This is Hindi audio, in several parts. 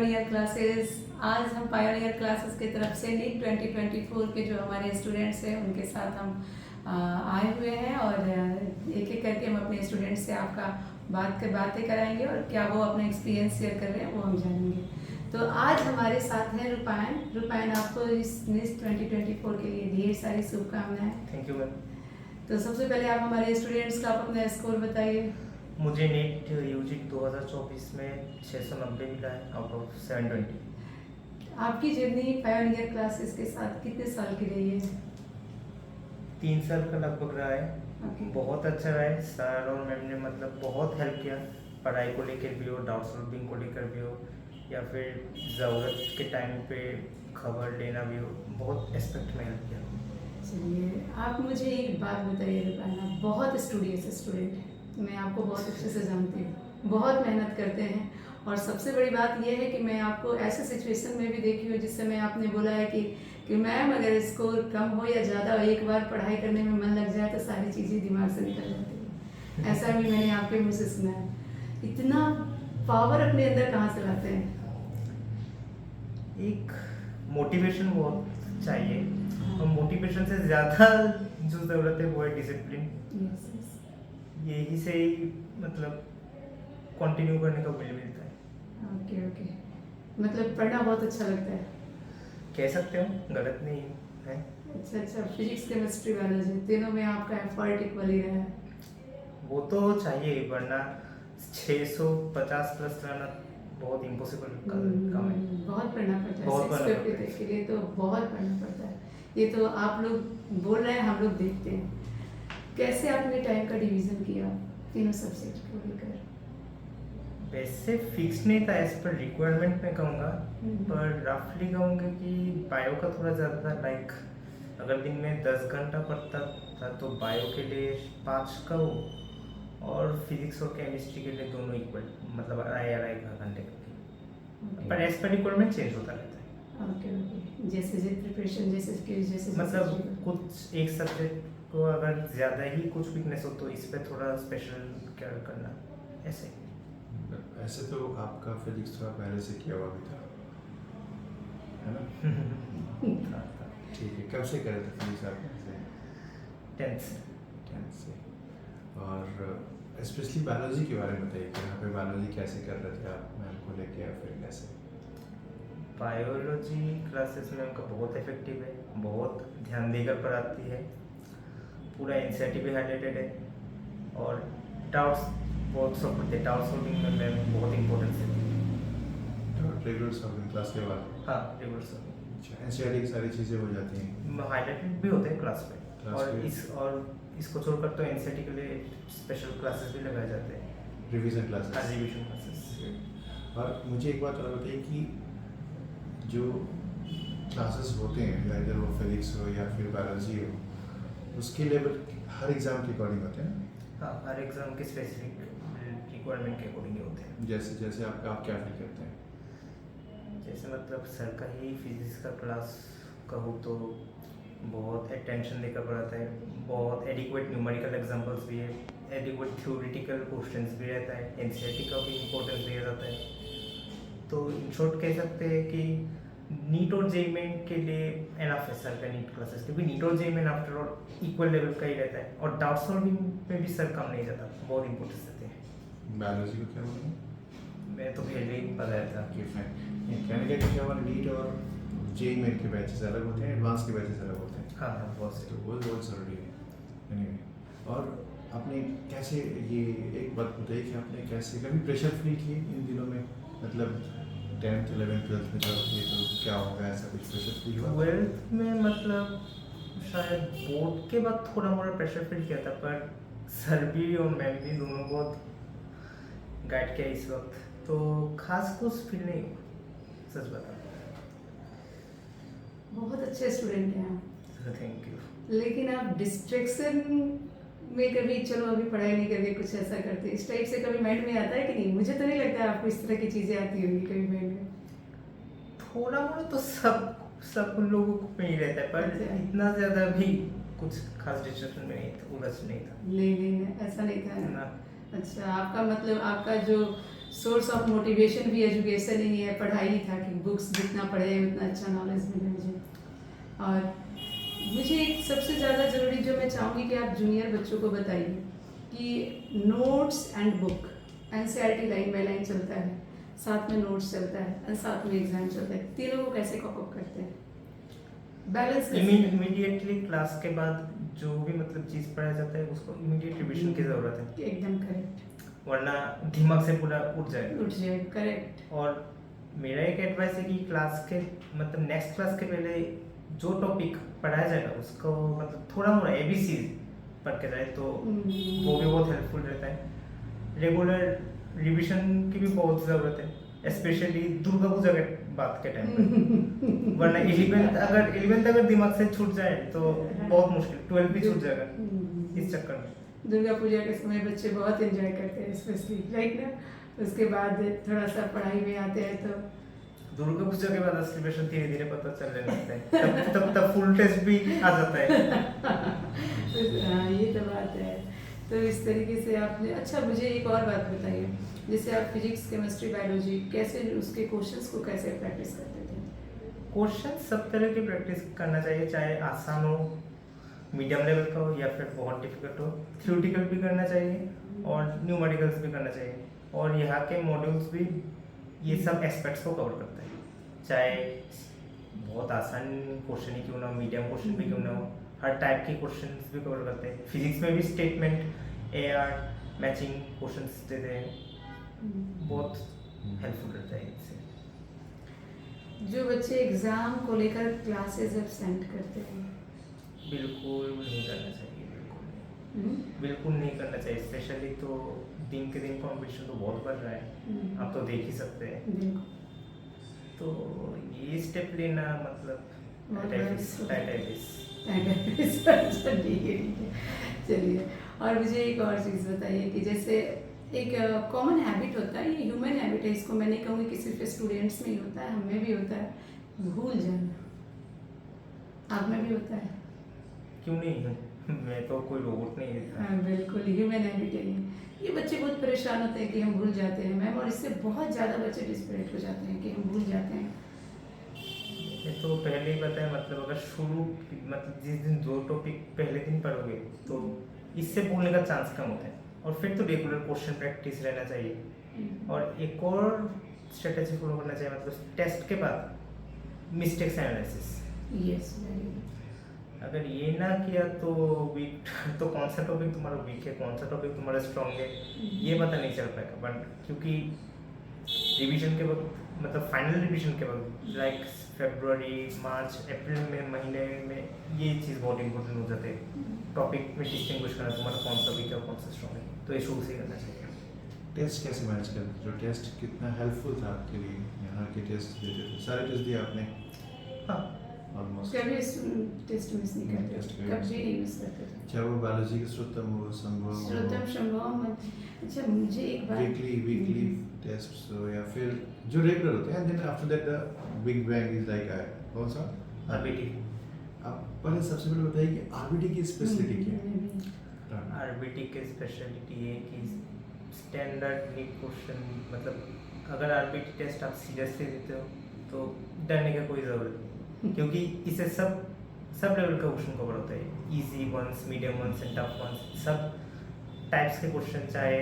Pioneer classes. आज हम पायोनियर क्लासेस की तरफ से नीट 2024 के जो हमारे स्टूडेंट्स हैं उनके साथ हम आए हुए हैं और एक एक करके हम अपने स्टूडेंट्स से आपका बातें कराएंगे और क्या वो अपना एक्सपीरियंस शेयर कर रहे हैं वो हम जानेंगे। तो आज हमारे साथ हैं रूपायन आपको इस नीट 2024 के लिए ढेर सारी शुभकामनाएं। Thank you ma'am. तो सबसे पहले आप हमारे स्टूडेंट्स का अपना स्कोर बताइए। मुझे नीट यूजी 2024 में 690 मिला है आउट ऑफ 720। आपकी जर्नी पायोनियर क्लासेस के साथ कितने साल की रही है? 3 साल का लगभग रहा है। Okay. बहुत अच्छा रहा है। सर और मैम ने मतलब बहुत हेल्प किया, पढ़ाई को लेकर भी हो, डाउट सॉल्विंग को लेकर भी हो, या फिर ज़रूरत के टाइम पे खबर लेना भी हो, बहुत एस्पेक्ट में हेल्प किया। चलिए आप मुझे एक बात बताइए रूपायन, आप बहुत स्टूडियस स्टूडेंट हैं, मैं आपको बहुत अच्छे से जानती हूँ, बहुत मेहनत करते हैं और सबसे बड़ी बात यह है कि मैं आपको ऐसे सिचुएशन में भी देखी हूँ जिस समय आपने बोला है कि मैम अगर स्कोर कम हो या ज़्यादा हो, एक बार पढ़ाई करने में मन लग जाए तो सारी चीज़ें दिमाग से निकल जाती हैं। ऐसा भी मैंने आपके मुँह से सुना है। इतना पावर अपने अंदर कहाँ से लाते हैं? एक मोटिवेशन बहुत चाहिए और मोटिवेशन से ज़्यादा जो ज़रूरत है वो है डिसिप्लिन। यही से ही मतलब कंटिन्यू करने का विल मिलता है। ओके मतलब पढ़ना बहुत अच्छा लगता है, कह सकते हो, गलत नहीं है। अच्छा फिजिक्स केमिस्ट्री बायोलॉजी तीनों में आपका एफर्ट इक्वल ही रहा है। वो तो चाहिए, वरना 650 प्लस रहना बहुत इम्पॉसिबल काम है। बहुत पढ़ना पड़ता है, बहुत पढ़ना 650 पड़ता है। के लिए तो बहुत पढ़ना पड़ता है। ये तो आप लोग बोल रहे हैं, हम लोग देखते हैं। कैसे आपने टाइम का डिवीजन किया तीनों सब्जेक्ट को लेकर? वैसे फिक्स नहीं था, एज पर रिक्वायरमेंट में कहूँगा, पर रफली कहूँगा कि बायो का थोड़ा ज़्यादा था। लाइक अगर दिन में 10 घंटा पढ़ता था तो बायो के लिए 5 का हो, और फिजिक्स और केमिस्ट्री के लिए दोनों इक्वल, मतलब अढ़ाई घंटे का। पर एज पर रिक्वायरमेंट चेंज होता रहता है। ओके जैसे प्रिपरेशन जैसे मतलब कुछ एक सब्जेक्ट को अगर ज़्यादा ही कुछ वीकनेस हो तो इस पर थोड़ा स्पेशल केयर करना, ऐसे। ऐसे तो आपका फिजिक्स थोड़ा पहले से किया हुआ भी था, है ना? ठीक है, कब से करे थे फिजिक्स आप? 10th से। और स्पेशली बायोलॉजी के बारे में बताइए कि यहाँ पे बायोलॉजी कैसे कर रहे थे आप, मैम को लेके या फिर कैसे? बायोलॉजी क्लासेस में उनका बहुत इफेक्टिव है, बहुत ध्यान देकर पढ़ाती है, पूरा एनसीईआरटी भी हाईलाइटेड है, और डाउट्स बहुत सॉल्व करते हैं। डाउट सॉल्विंग में मैम बहुत इंपॉर्टेंस देती है। रेगुलर सॉल्विंग क्लास के बाद? हाँ, रेगुलर सॉल्विंग। अच्छा, एनसीईआरटी की सारी चीज़ें हो जाती हैं, हाईलाइटेड भी होते हैं क्लास में, और इसको छोड़कर तो एनसीईआरटी के लिए स्पेशल क्लासेस भी लगाए जाते हैं, रिवीजन क्लासेस। हाँ, रिवीजन क्लासेस। और मुझे एक बात और बताइए कि जो क्लासेस होते हैं, अगर वो फिजिक्स हो या फिर बायोलॉजी हो, उसके लेवल हर एग्ज़ाम के अकॉर्डिंग होते हैं? हाँ, हर एग्ज़ाम के स्पेसिफिक रिक्वायरमेंट के अकॉर्डिंग होते हैं। जैसे आप क्या फील करते हैं? जैसे मतलब सर का ही फिजिक्स का क्लास कहूँ तो बहुत अटेंशन देकर पढ़ाता है, बहुत एडिक्वेट न्यूमेरिकल एग्जांपल्स भी है, एडिक्वेट थ्योरेटिकल क्वेश्चंस भी रहता है, एनसीईआरटी का भी इम्पोर्टेंस दिया जाता है। तो इन शॉर्ट कह सकते हैं कि नीट और जेईई मेन के लिए एनफ है सर का नीट क्लासेस, क्योंकि नीट और JEE main after all equal level का ही रहता है, और डाउट सॉल्विंग में भी सर कम नहीं जाता, बहुत इंपॉर्टेंस देते हैं। बायोलॉजी को क्या बोलेंगे? मैं तो पहले ही बताया था कि कहने का कि हमारे नीट और जेईई मेन के बैचेस अलग होते हैं, एडवांस के बैचेस अलग होते हैं। हाँ, बहुत से। तो वो बहुत ज़रूरी है। एनीवे, और आपने कैसे, ये एक बात बताइए कि आपने कैसे कभी प्रेशर फील किए इन दिनों में? मतलब 10th 11th 12th में जब थे तो क्या होगा, ऐसा कुछ प्रेशर फील हुआ? 12th में मतलब शायद बोर्ड के बाद थोड़ा मोड़ा प्रेशर फील किया था, पर सर भी और मैम भी दोनों बहुत गाइड किया इस वक्त, तो खास कुछ फील नहीं हुआ, सच बता। बहुत अच्छे स्टूडेंट हैं आप। Thank you. लेकिन आप डिस्ट्रैक्शन में कभी, चलो अभी पढ़ाई नहीं करके कुछ ऐसा करते, इस टाइप से कभी माइंड में आता है कि नहीं? मुझे तो नहीं लगता है आपको इस तरह की चीज़ें आती होंगी कभी माइंड में। थोड़ा मोड़ा तो सब उन लोगों में ही रहता है, पर अच्छा। इतना ज़्यादा भी कुछ खास डिस्ट्रैक्शन में नहीं था, उलझ नहीं था। नहीं ऐसा नहीं था ना। अच्छा, आपका मतलब आपका जो सोर्स ऑफ मोटिवेशन भी एजुकेशन ही है, पढ़ाई ही था कि बुक्स जितना पढ़े उतना अच्छा नॉलेज मिले मुझे। और मुझे एक सबसे ज़्यादा ज़रूरी जो मैं चाहूँगी कि आप जूनियर बच्चों को बताइए कि notes and book, NCERT line by line चलता है, साथ में नोट्स चलता है और साथ में एग्जाम चलता है, तीनों को कैसे कॉप अप करते हैं, बैलेंस कैसे करते हैं? इमीडिएटली क्लास के बाद जो भी मतलब चीज़ पढ़ाया जाता है उसको इमीडिएट रिविजन की ज़रूरत है, एकदम करेक्ट, वरना दिमाग से पूरा उठ जाएगा। उठ जाए, करेक्ट। और मेरा एक एडवाइस है कि क्लास के मतलब नेक्स्ट क्लास के पहले जो टॉपिक पढ़ाया जाएगा उसको मतलब थोड़ा मोड़ा ABC पढ़ के जाए तो वो भी बहुत हेल्पफुल रहता है। रेगुलर रिविजन की भी बहुत ज़रूरत है, स्पेशली दुर्गा पूजा के बाद के टाइम पर। वरना 11th अगर दिमाग से छूट जाए तो बहुत मुश्किल, 12 भी छूट जाएगा इस चक्कर में। दुर्गा पूजा के समय बच्चे बहुत एंजॉय करते हैं स्पेशली, राइट ना, उसके बाद थोड़ा सा पढ़ाई में आते हैं तो दुर्गा पूजा के बाद असली प्रेशर धीरे धीरे पता चलने लगता है, तब फुल टेस्ट भी आ जाता है। हाँ, ये तो बात है। तो इस तरीके से आपने, अच्छा मुझे एक और बात बताइए, जैसे आप फिजिक्स, केमिस्ट्री, बायोलॉजी कैसे उसके क्वेश्चंस को कैसे प्रैक्टिस करते थे? क्वेश्चन सब तरह की प्रैक्टिस करना चाहिए, चाहे आसान हो, मीडियम लेवल का हो या फिर बहुत डिफिकल्ट हो। थ्योरेटिकल भी करना चाहिए और न्यूमेरिकल्स भी करना चाहिए, और यहाँ के मॉड्यूल्स भी ये सब एस्पेक्ट्स को कवर करते हैं, चाहे बहुत आसान क्वेश्चन ही क्यों ना हो, मीडियम क्वेश्चन भी क्यों ना हो, हर टाइप के क्वेश्चंस भी कवर करते हैं। फिजिक्स में भी स्टेटमेंट, AR, मैचिंग क्वेश्चंस देते हैं, बहुत हेल्पफुल रहता है इससे। जो बच्चे एग्जाम को लेकर क्लासेस एब्सेंट करते हैं, बिल्कुल नहीं करना चाहिए, बिल्कुल नहीं करना चाहिए। स्पेशली तो दिन के दिन कंपटीशन तो बहुत बढ़ रहा है, आप तो देख ही सकते हैं। बिल्कुल। तो ये स्टेप लेना मतलब चलिए, और मुझे एक और चीज़ बताइए कि जैसे एक कॉमन हैबिट होता है, ये ह्यूमन हैबिट है, इसको मैं नहीं कहूँगी कि सिर्फ स्टूडेंट्स में ही होता है, हमें भी होता है, भूल जाना। आप में भी होता है? क्यों नहीं, मैं तो कोई रोबोट नहीं है। हाँ बिल्कुल, ह्यूमन हैबिट है ये बच्चे बहुत परेशान होते हैं कि हम भूल जाते हैं मैम, और इससे बहुत ज़्यादा बच्चे डिस्परेट हो जाते हैं कि हम भूल जाते हैं। ये तो पहले ही पता है, मतलब अगर शुरू मतलब जिस दिन जो टॉपिक पहले दिन पढ़ोगे तो इससे भूलने का चांस कम होता है, और फिर तो रेगुलर क्वेश्चन प्रैक्टिस रहना चाहिए। और एक और स्ट्रेटेजी फॉलो करना चाहिए, मतलब टेस्ट के बाद mistakes analysis. Yes, very good. अगर ये ना किया तो वीक तो कौन सा टॉपिक तुम्हारा वीक है, कौन सा टॉपिक तुम्हारा स्ट्रॉन्ग है, ये पता नहीं चल पाएगा। बट क्योंकि रिवीजन के वक्त मतलब फाइनल रिवीजन के वक्त लाइक फरवरी, मार्च, अप्रैल में महीने में ये चीज़ बहुत इंपॉर्टेंट हो जाते हैं, टॉपिक में डिस्टिंग्विश करना तुम्हारा कौन सा वीक है कौन सा स्ट्रॉन्ग है, तो ये शुरू से करना चाहिए। टेस्ट कैसे मैनेज करते, जो टेस्ट कितना हेल्पफुल था आपके लिए? यहाँ के टेस्ट देते थे, सारे टेस्ट दिए आपने? हाँ, ऑलमोस्ट कभी टेस्ट मिस नहीं करते, कभी नहीं मिस करते थे। चाहे वो बायोलॉजी के श्रुतम हो, संभव श्रुतम, संभव। अच्छा मुझे एक बात, वीकली टेस्ट हो या फिर जो रेगुलर होते हैं, then after that the big bang is like कौन सा RBT। आप पहले सबसे पहले बताइए कि RBT की स्पेशलिटी क्या है? RBT की स्पेशलिटी है कि स्टैंडर्ड नीट क्वेश्चन, मतलब अगर RBT टेस्ट आप सीरियसली देते हो तो डरने का कोई ज़रूरत नहीं, क्योंकि इसे सब लेवल का क्वेश्चन कवर होता है, easy ones, medium ones and tough ones, सब टाइप्स के क्वेश्चन, चाहे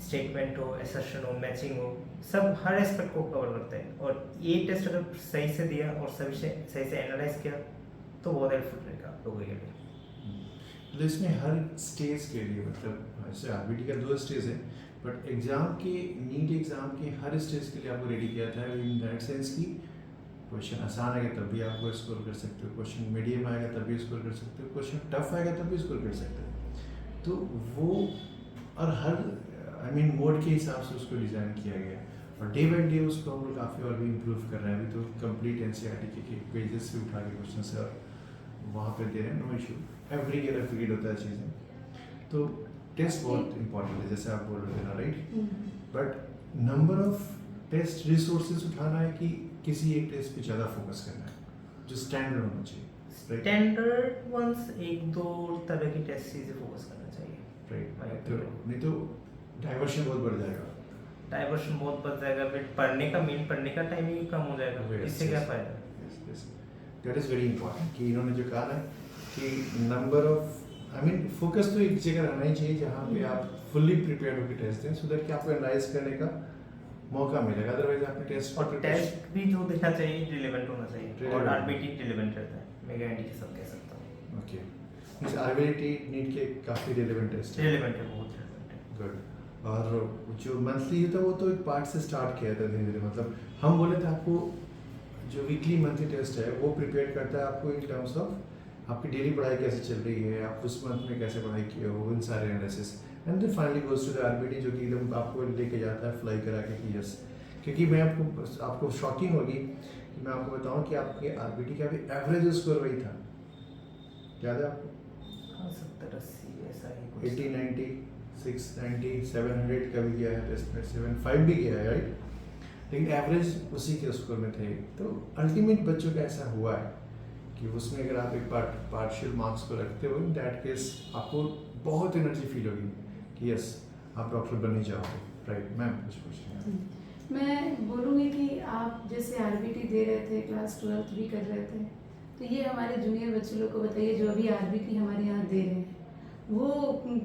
स्टेटमेंट हो, असर्शन हो, मैचिंग हो, सब हर एस्पेक्ट को कवर करता है। और ये टेस्ट अगर सही से दिया और सही से एनालाइज किया तो बहुत हेल्पफुल रहेगा आप लोगों के लिए। तो इसमें हर स्टेज के लिए, मतलब जैसे RBT का 2 स्टेज है, बट एग्जाम के नीट एग्जाम के हर स्टेज के लिए आपको रेडी किया था इन दैट सेंस कि क्वेश्चन आसान आएगा तब भी आपको स्कोर कर सकते हो, क्वेश्चन मीडियम आएगा तब भी स्कोर कर सकते हो, क्वेश्चन टफ आएगा तब भी स्कोर कर सकते हो। तो वो और हर मोड के हिसाब से उसको डिज़ाइन किया गया, और डे बाई डे उसको हम लोग काफ़ी और भी इम्प्रूव कर रहे हैं। अभी तो कंप्लीट NCERT के पेजेस से उठा के क्वेश्चन से वहाँ पे दे रहे हैं, no issue, every year figure होता है चीज़ें। तो टेस्ट बहुत इंपॉर्टेंट है जैसे आप बोल रहे थे ना, right? But number of test resources उठाना है कि किसी एक टेस्ट पे ज़्यादा फोकस करना है जो स्टैंडर्ड होना चाहिए, राइट? स्टैंडर्ड वंस 1-2 तरह की टेस्ट से फोकस करना चाहिए, राइट, नहीं तो डाइवर्शन बहुत बढ़ जाएगा। डाइवर्शन बहुत बढ़ जाएगा, फिर पढ़ने का टाइम ही कम हो जाएगा, Yes, इससे क्या yes. फ़ायदा। दैट इज़ वेरी इंपॉर्टेंट कि इन्होंने जो कहा ना कि नंबर ऑफ फोकस तो एक जगह रहना ही चाहिए जहाँ पे आप फुल्ली प्रिपेयर्ड होकर टेस्ट दें, सो दैट कि आपको एनालाइज करने का मौका मिलेगा। अदरवाइज आपने टेस्ट और टेस्ट भी जो देना चाहिए रिलेवेंट होना चाहिए, और Relevant. आरबीटी रिलेवेंट रहता है, मैं गारंटी के साथ कह सकता हूँ। ओके, मींस आरबीटी नीट के काफ़ी रिलेवेंट टेस्ट है। रिलेवेंट है, बहुत रिलेवेंट है। गुड। और जो मंथली होता है वो तो एक पार्ट से स्टार्ट किया था धीरे धीरे, मतलब हम बोले थे आपको जो वीकली मंथली टेस्ट है वो प्रिपेयर करता है आपको इन टर्म्स ऑफ आपकी डेली पढ़ाई कैसे चल रही है, आप उस मंथ में कैसे पढ़ाई किए हो, इन सारे analysis, and then finally goes to the RBT जो कि एकदम आपको लेके जाता है फ्लाई करा के कि यस। क्योंकि मैं आपको शॉकिंग होगी कि मैं आपको बताऊं कि आपके आरबीटी का भी एवरेज स्कोर वही था, याद है आपको? हाँ, 70-80 ऐसा ही कुछ। 80, 90, 690, 700 का भी गया है टेस्ट में, 75 भी गया है, राइट? लेकिन एवरेज उसी के स्कोर में थे। तो अल्टीमेट बच्चों का ऐसा हुआ है कि उसमें अगर आप एक पार्शियल मार्क्स को रखते हो, इन दैट केस आपको बहुत एनर्जी फील होगी कि यस आप डॉक्टर बनने जाओगे, राइट? मैम कुछ पूछ रहे हैं? मैं बोलूँगी कि आप जैसे आरबीटी दे रहे थे, क्लास 12 भी कर रहे थे, तो ये हमारे जूनियर बच्चे लोग को बताइए जो अभी आरबीटी हमारे यहाँ दे रहे हैं, वो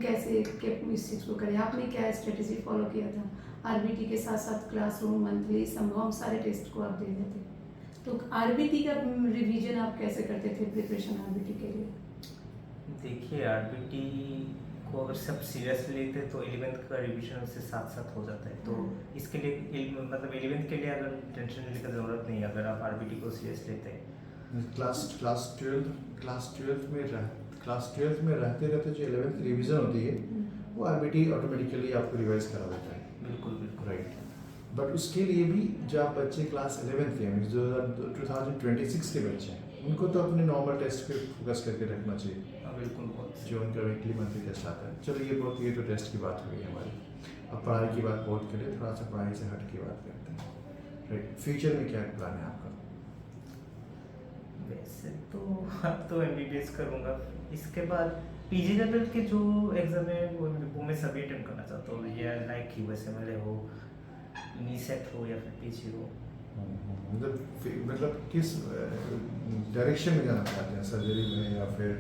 कैसे इस चीज़ को करें। आपने क्या स्ट्रेटेजी फॉलो किया था? आरबीटी के साथ साथ क्लासरूम, मंथली, संभव सारे टेस्ट को आप दे रहे थे, तो आरबीटी का रिवीजन आप कैसे करते थे, प्रिपरेशन आरबीटी के लिए? देखिए, आरबीटी को अगर सब सीरियस लेते तो 11th का रिवीजन उससे साथ साथ हो जाता है, तो इसके लिए मतलब 11th के लिए अगर टेंशन लेने की ज़रूरत नहीं है अगर आप आरबीटी को सीरियस लेते हैं। क्लास 12 में रहते रहते जो 11th रिवीजन होती है वो आरबीटी ऑटोमेटिकली आपको रिवाइज करा देता है। बिल्कुल बिल्कुल राइट। बट उसके लिए भी जो आप बच्चे क्लास 11th के मीन्स 2026 के बच्चे हैं, उनको तो अपने नॉर्मल टेस्ट पे फोकस करके रखना चाहिए। हाँ, बिल्कुल बहुत जो उनका वीकली मंथली टेस्ट आता है। चलो ये तो टेस्ट की बात हो गई हमारी। अब पढ़ाई की बात बहुत करें, थोड़ा सा पढ़ाई से हट की बात करते हैं। राइट, फ्यूचर में क्या प्लान है आपका? वैसे तो अब तो एमबीबीएस करूँगा, इसके बाद पीजी लेवल के जो एग्जाम है वो मैं सभी अटेंड करना चाहता हूँ, या लाइक यूएसएमएल हो, नीसेट हो या फिर पीजी हो। मतलब किस डायरेक्शन में जाना चाहते हैं, सर्जरी में या फिर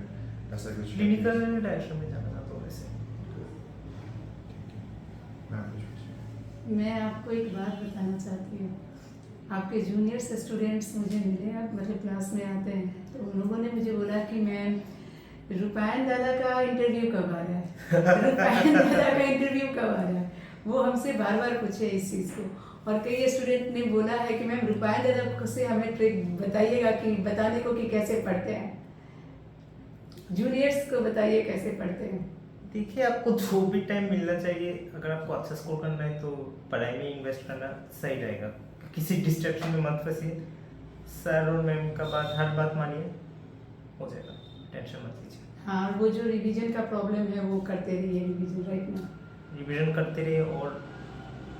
ऐसा कुछ? क्लिनिकल डायरेक्शन में जाना चाहता हूँ वैसे। मैं आपको एक बात बताना चाहती हूँ। आपके जूनियर्स स्टूडेंट्स मुझे मिले, आप मतलब क्लास में आते हैं, तो उन लोगों ने मुझे बोला कि मैम रूपायन दादा का इंटरव्यू कब आ रहा है, रूपायन दादा का इंटरव्यू कब आ रहा है, वो हमसे बार बार पूछे इस चीज़ को। और कई स्टूडेंट ने बोला है कि मैम रूपायन दादा से हमें ट्रिक बताइएगा कि बताने को कि कैसे पढ़ते हैं, जूनियर्स को बताइए कैसे पढ़ते हैं। देखिए, आपको जो भी टाइम मिलना चाहिए, अगर आपको अच्छा स्कोर करना है तो पढ़ाई में इन्वेस्ट करना सही रहेगा। किसी डिस्ट्रैक्शन में मत फंसिए, सर और मैम का बात हर बात मानिए, हो जाएगा, टेंशन मत लीजिए। हाँ, वो जो रिवीजन का प्रॉब्लम है वो करते रहिए, रिवीजन राइट ना, रिवीजन करते रहिए।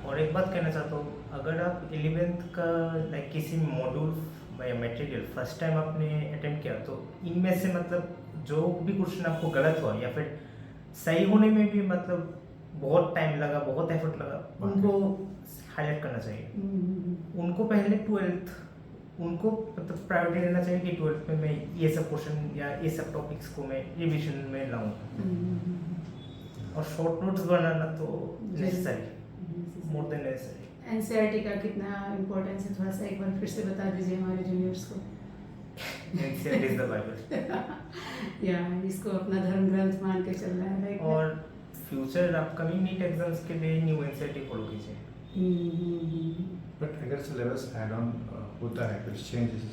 और एक बात कहना चाहता हूँ, अगर आप 11th का लाइक किसी मॉड्यूल या मटेरियल फर्स्ट टाइम आपने अटेम्प्ट किया, तो इनमें से मतलब जो भी क्वेश्चन आपको गलत हुआ या फिर सही होने में भी मतलब बहुत टाइम लगा, बहुत एफर्ट लगा, उनको हाईलाइट करना चाहिए। उनको पहले 12th उनको मतलब प्रायोरिटी देना चाहिए कि 12th में मैं ये सब क्वेश्चन या ये सब टॉपिक्स को मैं रिवीजन में लाऊं। और शॉर्ट नोट्स बनाना तो necessary, more than necessary. NCERT का कितना इम्पोर्टेंस है, थोड़ा सा एक बार फिर से बता दीजिए हमारे जूनियर्स को। NCERT is the Bible. या इसको अपना धर्म ग्रंथ मान के चलना है, राइट? और फ्यूचर अपकमिंग नीट एग्जाम्स के लिए न्यू एनसीईआरटी फॉलो कीजिए। बट अगर सिलेबस ऐड ऑन होता है, कुछ चेंजेस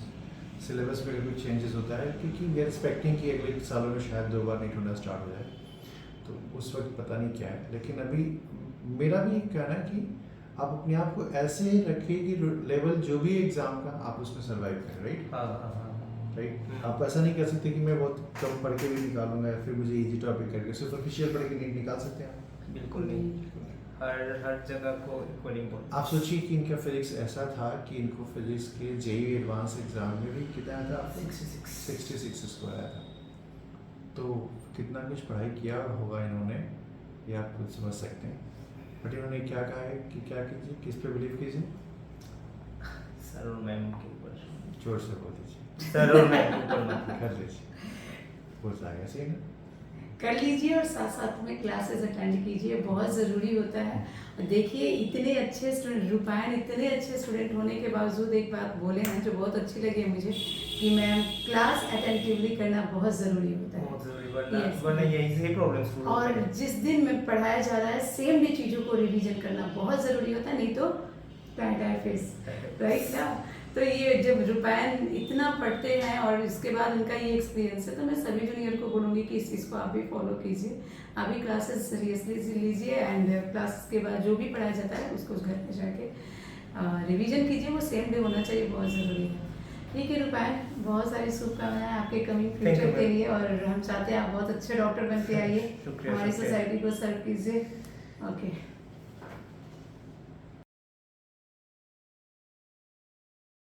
सिलेबस में कुछ चेंजेस होता है, क्योंकि वी आर एक्सपेक्टिंग कि अगले सालों में शायद 2 बार नीट होना स्टार्ट हो जाए, तो उस वक्त पता नहीं क्या है। लेकिन अभी मेरा भी कहना है कि आप अपने आप को ऐसे रखिए कि लेवल जो भी एग्ज़ाम का आप उसमें सर्वाइव करें, राइट? राइट। आप ऐसा नहीं कर सकते कि मैं बहुत कम पढ़ के भी निकालूंगा या फिर मुझे इजी टॉपिक करके सुपरफिशियल पढ़ के नीट निकाल सकते हैं आप? बिल्कुल नहीं, हर जगह को इक्वली इम्पोर्टेंट। आप सोचिए कि इनका फिजिक्स ऐसा था कि इनको फिजिक्स के जेईई एडवांस एग्जाम में भी कितना आया था? 66 स्कोर आया था। तो कितना कुछ पढ़ाई किया होगा इन्होंने, ये आप खुद समझ सकते हैं। बट इन्होंने क्या कहा है कि क्या कीजिए, किस पे बिलीव कीजिए? सर और मैम के ऊपर। जोर से बोल दीजिए। सर और मैम के ऊपर मत। कर लीजिए, हो जाएगा, सही ना? कर लीजिए और साथ साथ में क्लासेस अटेंड कीजिए, बहुत ज़रूरी होता है। और देखिए इतने अच्छे स्टूडेंट, रूपायन इतने अच्छे स्टूडेंट होने के बावजूद एक बात बोले हैं जो बहुत अच्छी लगी है मुझे, कि मैम क्लास अटेंटिवली करना बहुत ज़रूरी होता है। बहुत ज़रूरी, वरना Yes. वरना यही से प्रॉब्लम शुरू होता और है। जिस दिन में पढ़ाया जा रहा है सेम डे चीज़ों को रिवीजन करना बहुत ज़रूरी होता है, नहीं तो टाइम फेस, राइट ना? तो ये जब रूपायन इतना पढ़ते हैं और इसके बाद उनका ये एक्सपीरियंस है, तो मैं सभी जूनियर को बोलूँगी कि इस चीज़ को आप भी फॉलो कीजिए, आप भी क्लासेस सीरियसली लीजिए एंड क्लास के बाद जो भी पढ़ाया जाता है उसको घर पे जाके रिवीजन कीजिए, वो सेम डे होना चाहिए, बहुत ज़रूरी है। ठीक है रूपायन, बहुत सारी शुभकामनाएं आपके कमिंग Thank you, फ्यूचर के ma'am. लिए, और हम चाहते हैं आप बहुत अच्छे डॉक्टर बन के आइए, शुक्रिया, हमारी शुक्रिया। सोसाइटी को सर्व कीजिए। ओके।